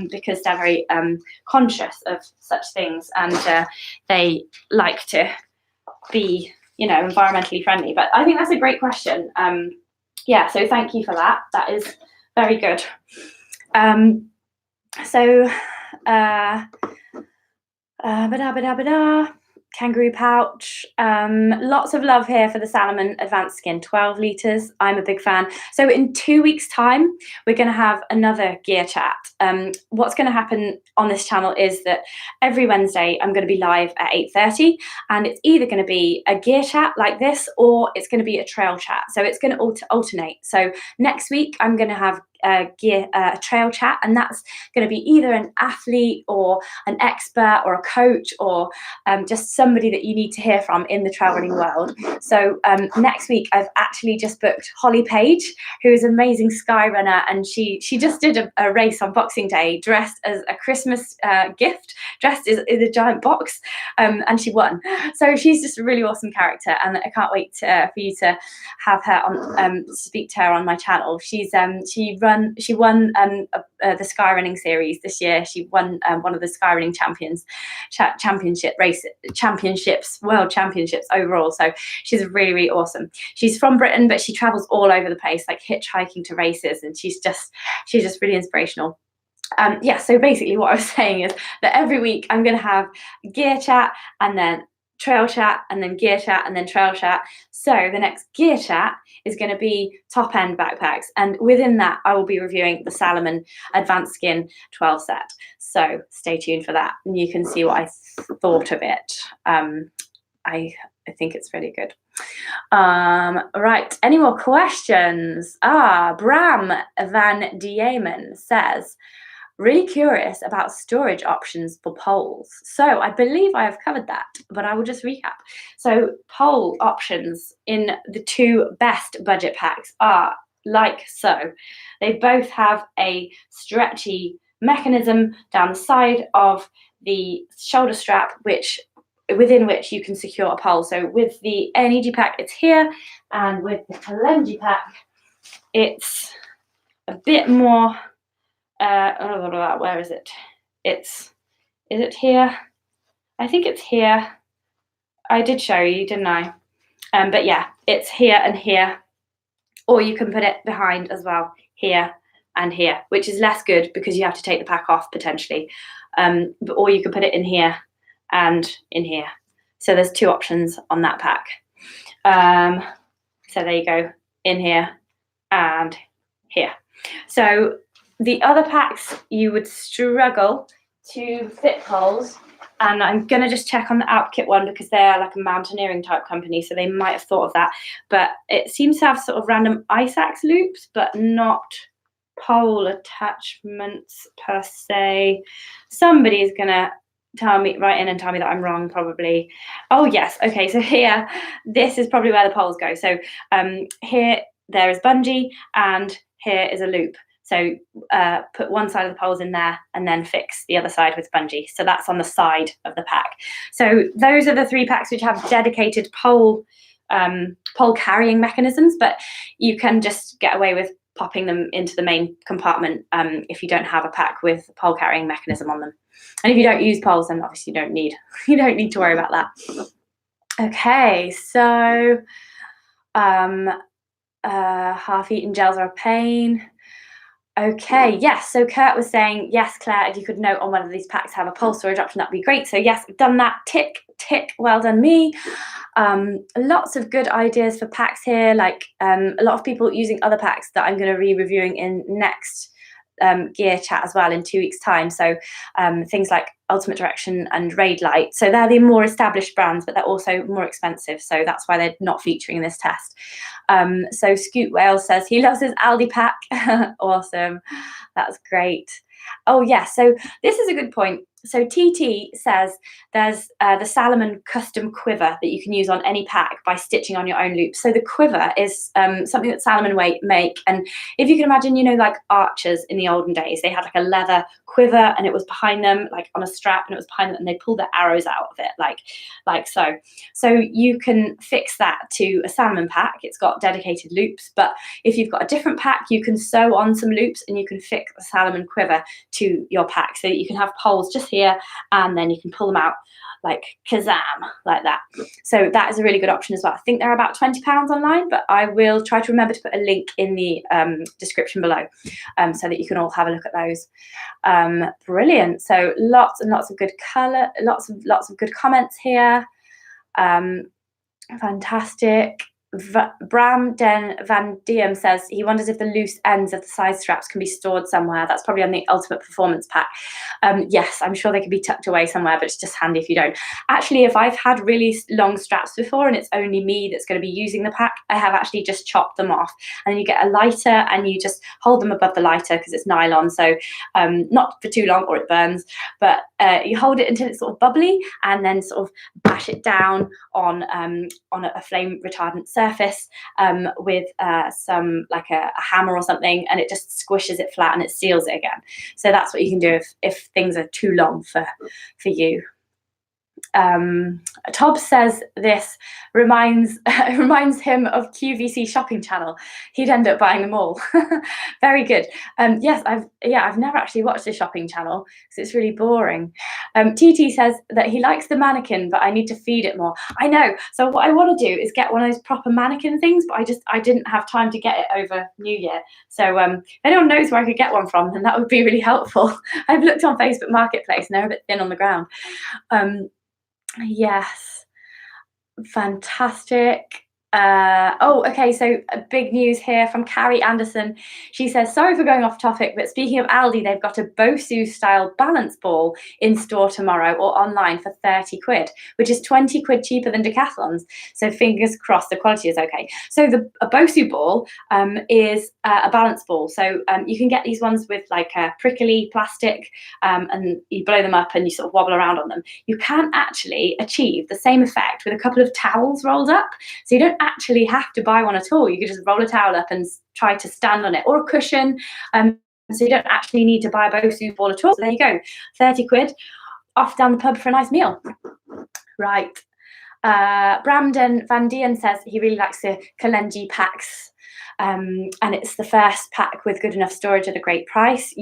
because they're very conscious of such things, and they like to be environmentally friendly. But I think that's a great question. Yeah, so thank you for that. That is very good. Kangaroo pouch. Lots of love here for the Salomon Advanced Skin 12 litres. I'm a big fan. So in 2 weeks' time, we're going to have another gear chat. What's going to happen on this channel is that every Wednesday I'm going to be live at 8:30, and it's either going to be a gear chat like this, or it's going to be a trail chat. So it's going to alternate. So next week I'm going to have a trail chat, and that's going to be either an athlete or an expert or a coach, or just somebody that you need to hear from in the trail running world. So next week I've actually just booked Holly Page, who is an amazing sky runner, and she just did a race on Boxing Day dressed as a Christmas gift, dressed in a giant box, and she won. So she's just a really awesome character, and I can't wait for you to have her on, speak to her on my channel. She won the sky running series this year. She won one of the sky running world championships overall. So she's really, really awesome. She's from Britain, but she travels all over the place, like hitchhiking to races, and she's just really inspirational. Yeah, so basically what I was saying is that every week I'm going to have gear chat, and then trail chat, and then gear chat, and then trail chat. So the next gear chat is going to be top end backpacks, and within that I will be reviewing the Salomon Advanced Skin 12 set. So stay tuned for that, and you can see what I thought of it. I think it's really good. Right, any more questions? Bram Van Diemen says, really curious about storage options for poles. So I believe I have covered that, but I will just recap. So pole options in the two best budget packs are like so. They both have a stretchy mechanism down the side of the shoulder strap, within which you can secure a pole. So with the Aonijie pack, it's here, and with the Kalenji pack, it's a bit more. Where is it? Is it here? I think it's here. I did show you, didn't I? But yeah, it's here and here, or you can put it behind as well, here and here, which is less good because you have to take the pack off potentially. Or you can put it in here and in here. So there's two options on that pack. So there you go, in here and here. So the other packs, you would struggle to fit poles, and I'm going to just check on the Alpkit one because they're like a mountaineering type company, so they might have thought of that. But it seems to have sort of random ice axe loops, but not pole attachments per se. Somebody is going to write in and tell me that I'm wrong, probably. Oh yes, okay, so here, this is probably where the poles go. So here there is bungee, and here is a loop. So put one side of the poles in there and then fix the other side with bungee. So that's on the side of the pack. So those are the three packs which have dedicated pole carrying mechanisms, but you can just get away with popping them into the main compartment if you don't have a pack with a pole carrying mechanism on them. And if you don't use poles, then obviously you don't need to worry about that. Okay, so half-eaten gels are a pain. Okay, yes. So Kurt was saying, yes, Claire, if you could note on whether these packs have a pulse storage option, that'd be great. So yes, I've done that. Tick, tick. Well done, me. Lots of good ideas for packs here. Like a lot of people using other packs that I'm going to be reviewing in next gear chat as well in 2 weeks' time. So things like Ultimate Direction and Raid Light. So they're the more established brands, but they're also more expensive. So that's why they're not featuring in this test. So Scoot Wales says he loves his Aldi pack. Awesome. That's great. Oh, yeah. So this is a good point. So TT says there's the Salomon custom quiver that you can use on any pack by stitching on your own loops. So the quiver is something that Salomon make. And if you can imagine, you know, like archers in the olden days, they had like a leather quiver and it was behind them, like on a strap, and it was behind them, and they pulled their arrows out of it, like so. So you can fix that to a Salomon pack. It's got dedicated loops, but if you've got a different pack, you can sew on some loops and you can fix a Salomon quiver to your pack so that you can have poles just here, and then you can pull them out like kazam, like that. So that is a really good option as well. I think they're about £20 online, but I will try to remember to put a link in the description below so that you can all have a look at those. Brilliant. So lots and lots of good colour, lots of good comments here. Fantastic. Bram Den Van Diem says he wonders if the loose ends of the side straps can be stored somewhere. That's probably on the Ultimate Performance pack. Yes, I'm sure they could be tucked away somewhere, but it's just handy if you don't. Actually, if I've had really long straps before and it's only me that's going to be using the pack, I have actually just chopped them off, and then you get a lighter and you just hold them above the lighter because it's nylon, so not for too long or it burns, but you hold it until it's sort of bubbly and then sort of bash it down on a flame retardant surface with some like a hammer or something, and it just squishes it flat and it seals it again. So that's what you can do if things are too long for you. Tob says this reminds him of QVC shopping channel. He'd end up buying them all. Very good. Yes, I've never actually watched the shopping channel because it's really boring. TT says that he likes the mannequin, but I need to feed it more. I know. So what I want to do is get one of those proper mannequin things, but I didn't have time to get it over New Year. So if anyone knows where I could get one from, then that would be really helpful. I've looked on Facebook Marketplace and they're a bit thin on the ground. Yes, fantastic. Okay, so big news here from Carrie Anderson. She says, sorry for going off topic, but speaking of Aldi, they've got a Bosu style balance ball in store tomorrow or online for 30 quid, which is 20 quid cheaper than Decathlon's. So fingers crossed the quality is okay. So a Bosu ball is a balance ball. So you can get these ones with like a prickly plastic and you blow them up and you sort of wobble around on them. You can actually achieve the same effect with a couple of towels rolled up. So you don't actually have to buy one at all. You could just roll a towel up and try to stand on it, or a cushion. So you don't actually need to buy a Bosu ball at all. So there you go, 30 quid, off down the pub for a nice meal. Right. Bramden Van Dien says he really likes the Kalenji packs. And it's the first pack with good enough storage at a great price.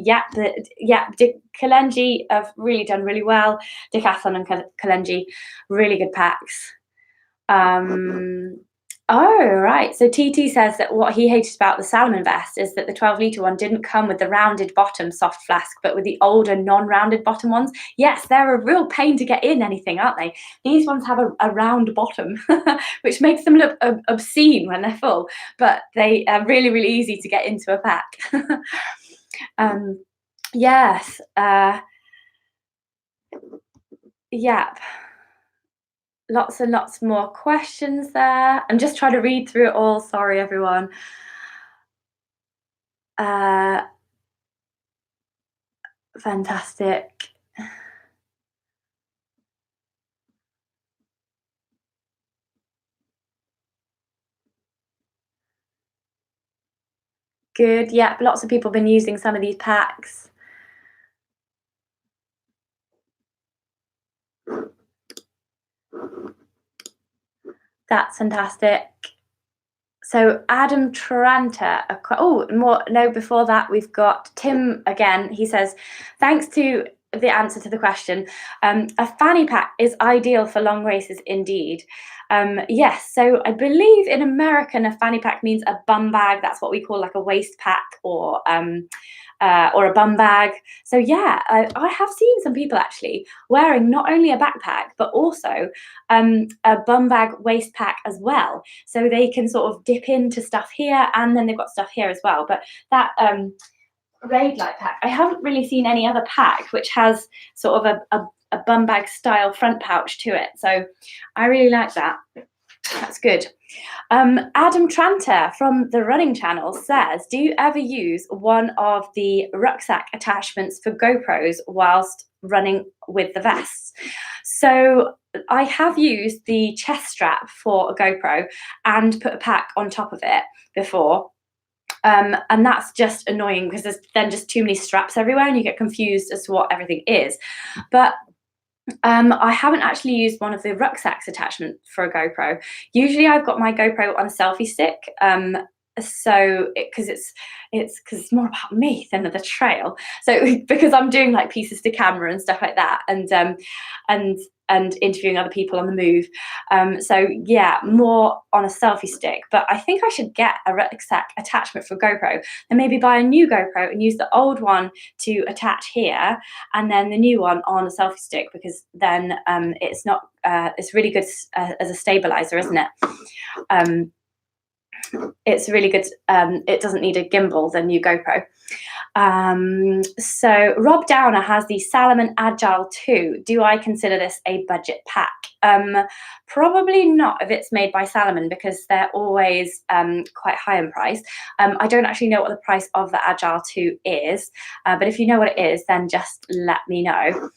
Kalenji have really done really well. Decathlon and Kalenji, really good packs. Oh, right. So TT says that what he hated about the Salomon vest is that the 12-litre one didn't come with the rounded bottom soft flask, but with the older non-rounded bottom ones. Yes, they're a real pain to get in anything, aren't they? These ones have a round bottom, which makes them look obscene when they're full, but they are really, really easy to get into a pack. Yes. Yep. Lots and lots more questions there. I'm just trying to read through it all. Sorry, everyone. Fantastic. Good. Yeah, lots of people have been using some of these packs. That's fantastic. So Adam Tranta, before that we've got Tim again. He says, thanks to the answer to the question. A fanny pack is ideal for long races indeed. Yes, so I believe in American a fanny pack means a bum bag. That's what we call like a waist pack or a bum bag. So yeah, I have seen some people actually wearing not only a backpack but also a bum bag waist pack as well. So they can sort of dip into stuff here and then they've got stuff here as well. But that raid light pack, I haven't really seen any other pack which has sort of a bum bag style front pouch to it. So I really like that. That's good. Adam Tranter from the Running Channel says, do you ever use one of the rucksack attachments for GoPros whilst running with the vests? So I have used the chest strap for a GoPro and put a pack on top of it before. And that's just annoying because there's then just too many straps everywhere and you get confused as to what everything is. But I haven't actually used one of the rucksacks attachment for a GoPro. Usually I've got my GoPro on a selfie stick, because it's more about me than the trail. So because I'm doing like pieces to camera and stuff like that, and interviewing other people on the move. So yeah, more on a selfie stick. But I think I should get a rucksack attachment for GoPro and maybe buy a new GoPro and use the old one to attach here and then the new one on a selfie stick, because then it's not it's really good as a stabilizer, isn't it? It's really good. It doesn't need a gimbal, the new GoPro. So Rob Downer has the Salomon Agile 2. Do I consider this a budget pack? Probably not if it's made by Salomon, because they're always quite high in price. I don't actually know what the price of the Agile 2 is, but if you know what it is, then just let me know.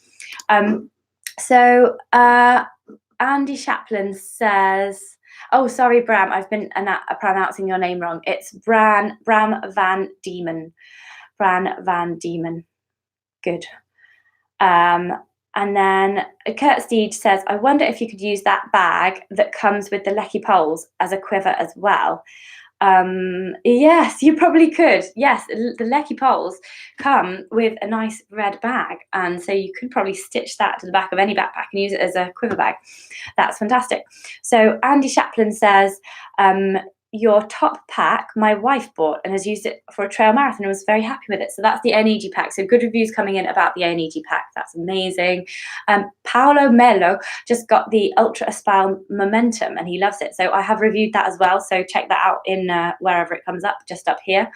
Andy Chaplin says, oh, sorry, Bram, I've been pronouncing your name wrong. It's Bram Van Diemen. Bran Van Diemen. Good. And then Kurt Steed says, I wonder if you could use that bag that comes with the Lecky poles as a quiver as well. Yes, you probably could. Yes, the Lecky poles come with a nice red bag, and so you could probably stitch that to the back of any backpack and use it as a quiver bag. That's fantastic. So Andy Chaplin says, your top pack my wife bought and has used it for a trail marathon and was very happy with it. So that's the Aonijie pack. So good reviews coming in about the Aonijie pack. That's amazing. Paolo Mello just got the Ultra Aspire Momentum and he loves it. So I have reviewed that as well. So check that out in wherever it comes up, just up here.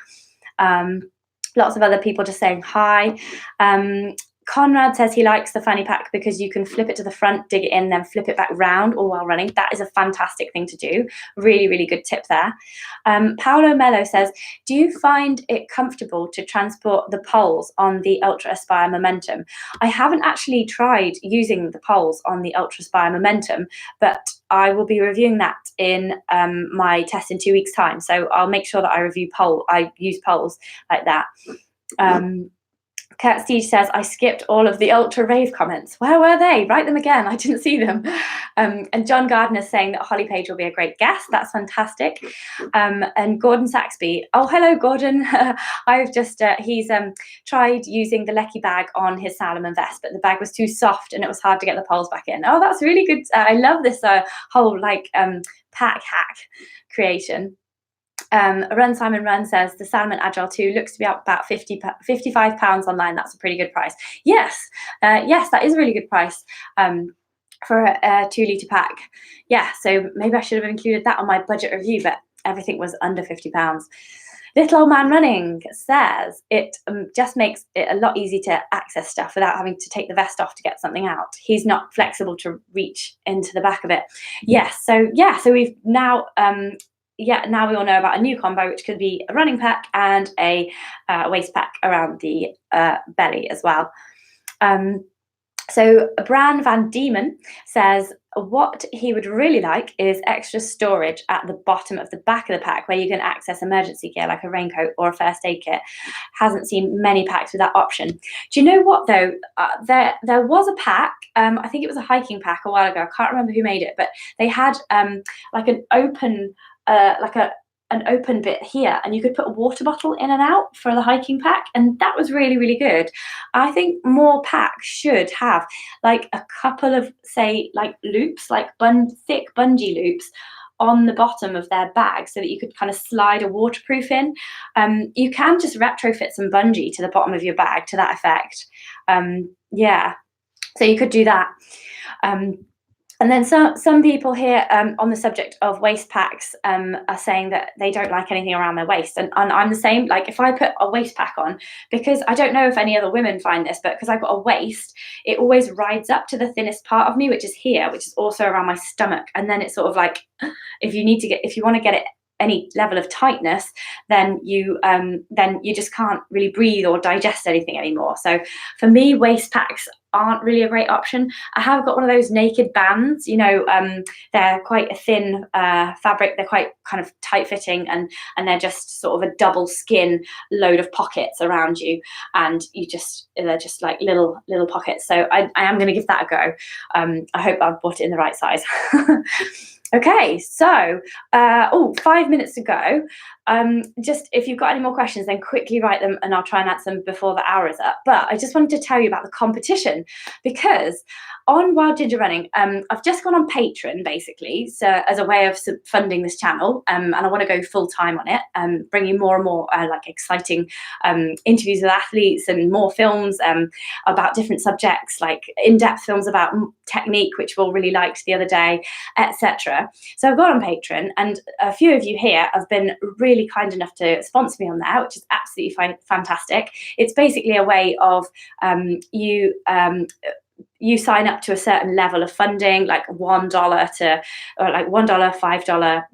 Lots of other people just saying hi. Conrad says he likes the fanny pack because you can flip it to the front, dig it in, then flip it back round all while running. That is a fantastic thing to do. Really, really good tip there. Paolo Mello says, do you find it comfortable to transport the poles on the Ultra Aspire Momentum? I haven't actually tried using the poles on the Ultra Aspire Momentum, but I will be reviewing that in my test in 2 weeks' time. So I'll make sure that I use poles like that. Kurt Steege says, I skipped all of the ultra rave comments. Where were they? Write them again. I didn't see them. And John Gardner is saying that Holly Page will be a great guest. That's fantastic. And Gordon Saxby. Oh, hello, Gordon. I've just, he's tried using the Lecky bag on his Salomon vest, but the bag was too soft and it was hard to get the poles back in. Oh, that's really good. I love this whole pack hack creation. Run Simon Run says the Salomon Agile 2 looks to be up about £55 online. That's a pretty good price. Yes, that is a really good price for a 2 litre pack. Yeah, so maybe I should have included that on my budget review, but everything was under £50. Little Old Man Running says it just makes it a lot easier to access stuff without having to take the vest off to get something out. He's not flexible to reach into the back of it. Yes, so we've now now we all know about a new combo, which could be a running pack and a waist pack around the belly as well. So Bran Van Diemen says what he would really like is extra storage at the bottom of the back of the pack where you can access emergency gear like a raincoat or a first aid kit. Hasn't seen many packs with that option. Do you know what though? There was a pack, I think it was a hiking pack a while ago. I can't remember who made it, but they had like an open, like a an open bit here, and you could put a water bottle in and out for the hiking pack, and that was really, really good. I think more packs should have like a couple of, say, like loops, like thick bungee loops on the bottom of their bag, so that you could kind of slide a waterproof in. You can just retrofit some bungee to the bottom of your bag to that effect. Yeah, so you could do that. And then some people here on the subject of waist packs are saying that they don't like anything around their waist. And I'm the same. Like, if I put a waist pack on, because I don't know if any other women find this, but because I've got a waist, it always rides up to the thinnest part of me, which is here, which is also around my stomach. And then it's sort of like, if you want to get it any level of tightness, then you just can't really breathe or digest anything anymore. So for me, waist packs aren't really a great option. I have got one of those naked bands, they're quite a thin fabric, they're quite kind of tight fitting, and they're just sort of a double skin load of pockets around you, and they're just like little pockets. So I am going to give that a go. I hope I've bought it in the right size. Okay, so 5 minutes to go. Just if you've got any more questions, then quickly write them and I'll try and answer them before the hour is up. But I just wanted to tell you about the competition, because on Wild Ginger Running, I've just gone on Patreon, basically, so as a way of funding this channel, and I want to go full time on it, bring you more and more like exciting interviews with athletes and more films about different subjects, like in-depth films about technique, which we all really liked the other day, etc. So I've gone on Patreon, and a few of you here have been really kind enough to sponsor me on there, which is absolutely fantastic. It's basically a way of you sign up to a certain level of funding, like $1 to, or like $1, $5,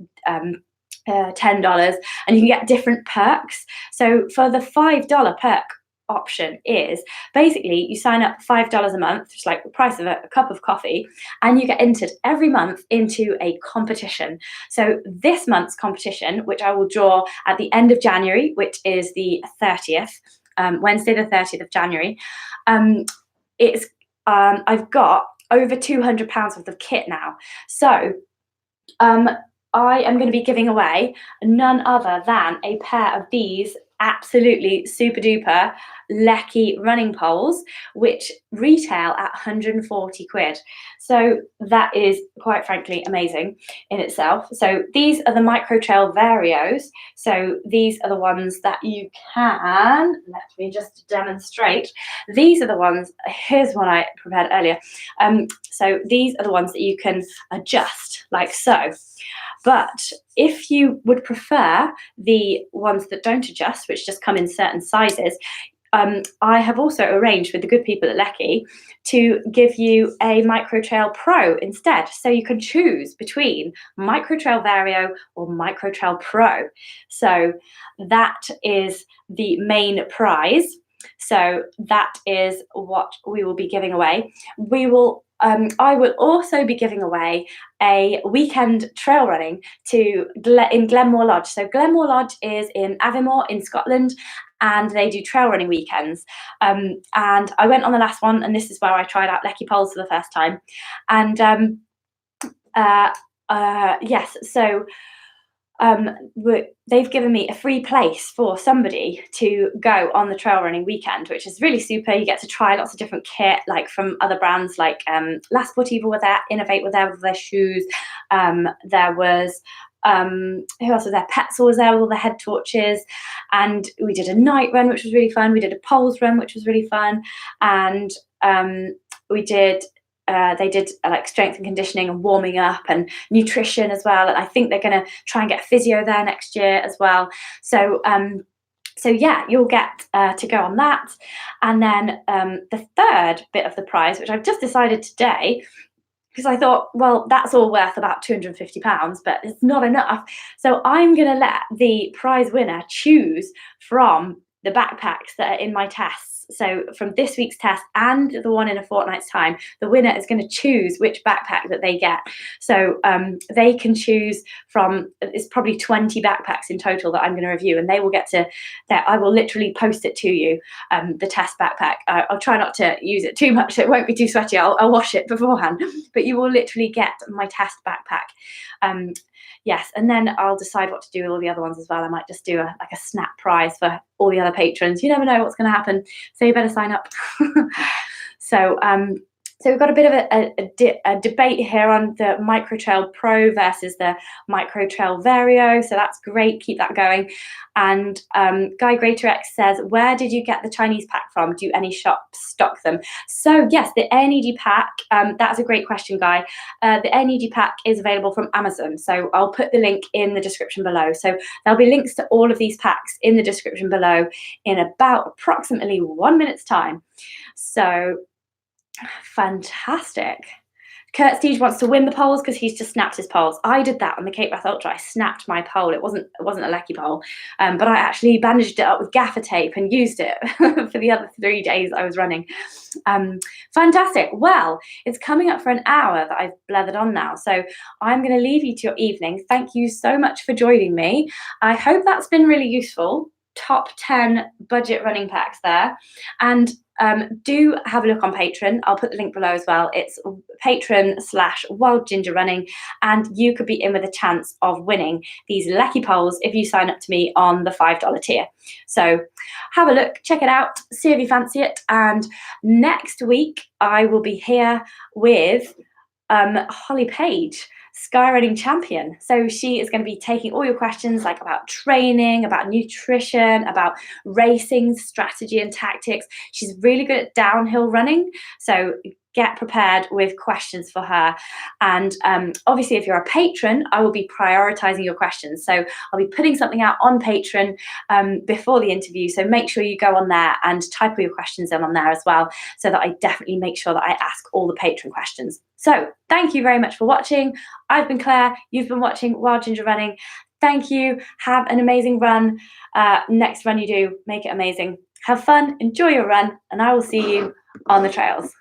$10, and you can get different perks. So for the $5 perk option is basically you sign up $5 a month, which is like the price of a cup of coffee, and you get entered every month into a competition. So this month's competition, which I will draw at the end of January, which is the 30th, Wednesday the 30th of January, I've got over £200 worth of kit now. So I am going to be giving away none other than a pair of these absolutely super duper Lecky running poles, which retail at 140 quid. So that is quite frankly amazing in itself. So these are the Micro Trail Varios. So these are the ones that you can, let me just demonstrate. These are the ones, here's one I prepared earlier. So these are the ones that you can adjust like so. But if you would prefer the ones that don't adjust, which just come in certain sizes, I have also arranged with the good people at Lecky to give you a Micro Trail Pro instead. So you can choose between Micro Trail Vario or Micro Trail Pro. So that is the main prize. So that is what we will be giving away. I will also be giving away a weekend trail running in Glenmore Lodge. So Glenmore Lodge is in Aviemore in Scotland, and they do trail running weekends. And I went on the last one, and this is where I tried out Lecky poles for the first time. And yes, so they've given me a free place for somebody to go on the trail running weekend, which is really super. You get to try lots of different kit, like from other brands, like Last Whatever were there, Innovate were there with their shoes. There was who else was there? Petzl was there with all the head torches, and we did a night run, which was really fun. We did a poles run, which was really fun, and we did. They did like strength and conditioning and warming up and nutrition as well. And I think they're going to try and get physio there next year as well. So yeah, you'll get to go on that. And then the third bit of the prize, which I've just decided today, because I thought, well, that's all worth about £250, but it's not enough. So I'm going to let the prize winner choose from the backpacks that are in my tests. tests. So from this week's test and the one in a fortnight's time, the winner is going to choose which backpack that they get. So they can choose from, it's probably 20 backpacks in total that I'm going to review, and they will get to that. I will literally post it to you, the test backpack. I'll try not to use it too much so it won't be too sweaty. I'll wash it beforehand, but you will literally get my test backpack. Yes, and then I'll decide what to do with all the other ones as well. I might just do a snap prize for all the other patrons. You never know what's going to happen, so you better sign up. So we've got a bit of a debate here on the Micro Trail Pro versus the Micro Trail Vario. So that's great. Keep that going. And Guy Greater X says, where did you get the Chinese pack from? Do any shops stock them? So yes, the Aonijie pack, that's a great question, Guy. The Aonijie pack is available from Amazon. So I'll put the link in the description below. So there'll be links to all of these packs in the description below in about approximately 1 minute's time. So fantastic. Kurt Steege wants to win the poles because he's just snapped his poles. I did that on the Cape Wrath Ultra. I snapped my pole. It wasn't a lecky pole, but I actually bandaged it up with gaffer tape and used it for the other 3 days I was running. Fantastic. Well, it's coming up for an hour that I've blethered on now, so I'm going to leave you to your evening. Thank you so much for joining me. I hope that's been really useful. Top 10 budget running packs there, and do have a look on Patreon. I'll put the link below as well. It's Patreon/Wild Ginger Running, and you could be in with a chance of winning these lecky poles if you sign up to me on the $5 tier. So have a look, check it out, see if you fancy it. And next week I will be here with Holly Page, skyrunning champion. So she is going to be taking all your questions, like about training, about nutrition, about racing strategy and tactics. She's really good at downhill running, so get prepared with questions for her. And obviously, if you're a patron, I will be prioritizing your questions. So I'll be putting something out on Patreon before the interview. So make sure you go on there and type all your questions in on there as well, so that I definitely make sure that I ask all the patron questions. So thank you very much for watching. I've been Claire. You've been watching Wild Ginger Running. Thank you. Have an amazing run. Next run you do, make it amazing. Have fun, enjoy your run, and I will see you on the trails.